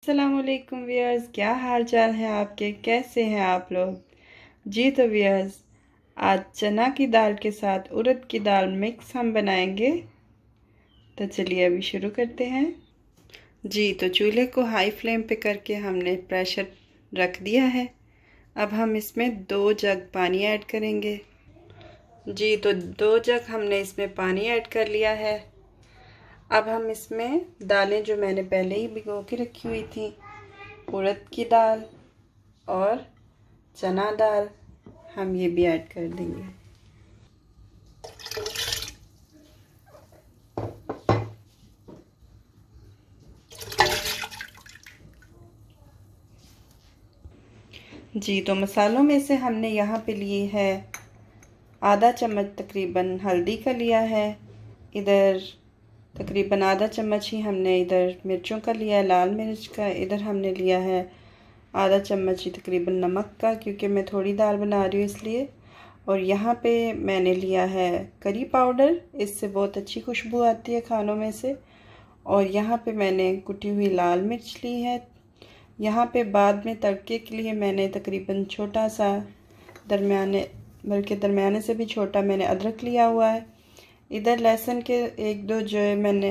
अस्सलामुअलैकुम व्यूअर्स, क्या हाल चाल है आपके? कैसे हैं आप लोग? जी तो व्यूअर्स, आज चना की दाल के साथ उड़द की दाल मिक्स हम बनाएंगे। तो चलिए अभी शुरू करते हैं। जी तो चूल्हे को हाई फ्लेम पे करके हमने प्रेशर रख दिया है। अब हम इसमें 2 जग पानी ऐड करेंगे। जी तो 2 जग हमने इसमें पानी ऐड कर लिया है। अब हम इसमें दालें जो मैंने पहले ही भिगो के रखी हुई थी, उड़द की दाल और चना दाल, हम ये भी ऐड कर देंगे। जी तो मसालों में से हमने यहाँ पे लिए है आधा चम्मच तकरीबन हल्दी का लिया है। इधर तकरीबन आधा चम्मच ही हमने इधर मिर्चों का लिया है, लाल मिर्च का। इधर हमने लिया है आधा चम्मच ही तकरीबन नमक का, क्योंकि मैं थोड़ी दाल बना रही हूँ इसलिए। और यहाँ पे मैंने लिया है करी पाउडर, इससे बहुत अच्छी खुशबू आती है खानों में से। और यहाँ पे मैंने कुटी हुई लाल मिर्च ली है। यहाँ पे बाद में तड़के के लिए मैंने तकरीबन छोटा सा दरमियाने से भी छोटा मैंने अदरक लिया हुआ है। इधर लहसुन के 1-2 जो है मैंने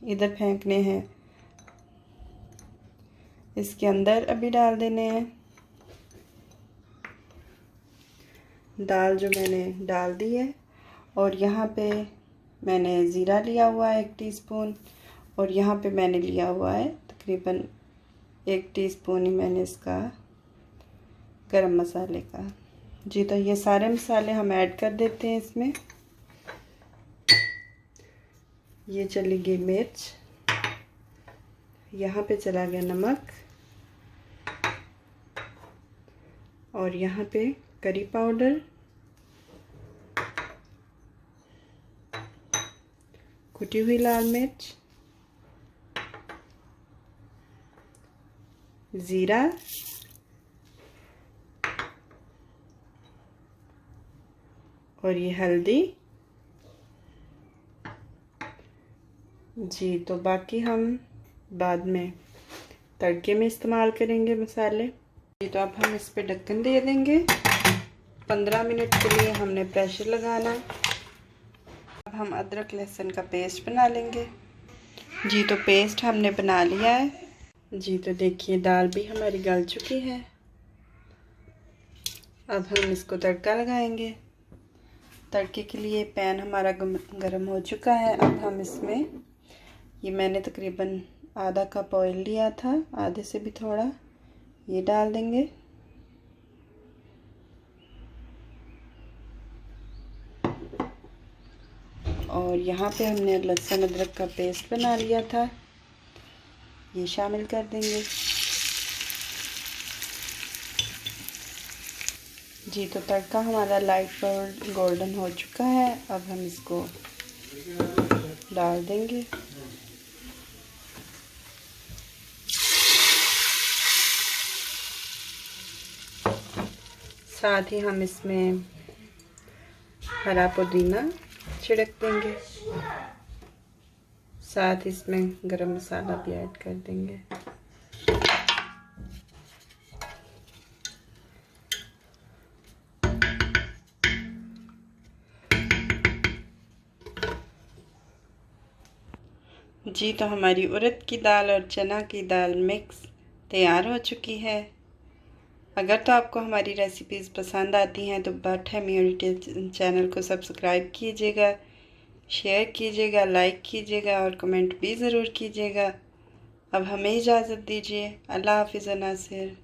इधर फेंकने हैं, इसके अंदर अभी डाल देने हैं। दाल जो मैंने डाल दी है। और यहाँ पे मैंने ज़ीरा लिया हुआ है 1 टीस्पून। और यहाँ पे मैंने लिया हुआ है तकरीबन 1 टीस्पून ही मैंने इसका गरम मसाले का। जी तो ये सारे मसाले हम ऐड कर देते हैं इसमें। ये चली गई मिर्च, यहाँ पे चला गया नमक, और यहाँ पे करी पाउडर, कुटी हुई लाल मिर्च, ज़ीरा, और ये हल्दी। जी तो बाकी हम बाद में तड़के में इस्तेमाल करेंगे मसाले। जी तो अब हम इस पे ढक्कन दे देंगे। 15 मिनट के लिए हमने प्रेशर लगाना। अब हम अदरक लहसुन का पेस्ट बना लेंगे। जी तो पेस्ट हमने बना लिया है। जी तो देखिए दाल भी हमारी गल चुकी है। अब हम इसको तड़का लगाएंगे। तड़के के लिए पैन हमारा गरम हो चुका है। अब हम इसमें ये मैंने तकरीबन आधा कप ऑयल लिया था, आधे से भी थोड़ा, ये डाल देंगे। और यहाँ पे हमने लहसुन अदरक का पेस्ट बना लिया था, ये शामिल कर देंगे। जी तो तड़का हमारा लाइट गोल्डन हो चुका है। अब हम इसको डाल देंगे। साथ ही हम इसमें हरा पुदीना छिड़क देंगे। साथ इसमें गरम मसाला भी ऐड कर देंगे। जी तो हमारी उड़द की दाल और चना की दाल मिक्स तैयार हो चुकी है। अगर तो आपको हमारी रेसिपीज़ पसंद आती हैं तो बट है म्यूनिटी चैनल को सब्सक्राइब कीजिएगा, शेयर कीजिएगा, लाइक कीजिएगा और कमेंट भी ज़रूर कीजिएगा। अब हमें इजाज़त दीजिए। अल्लाह हाफ़िज़ नासिर।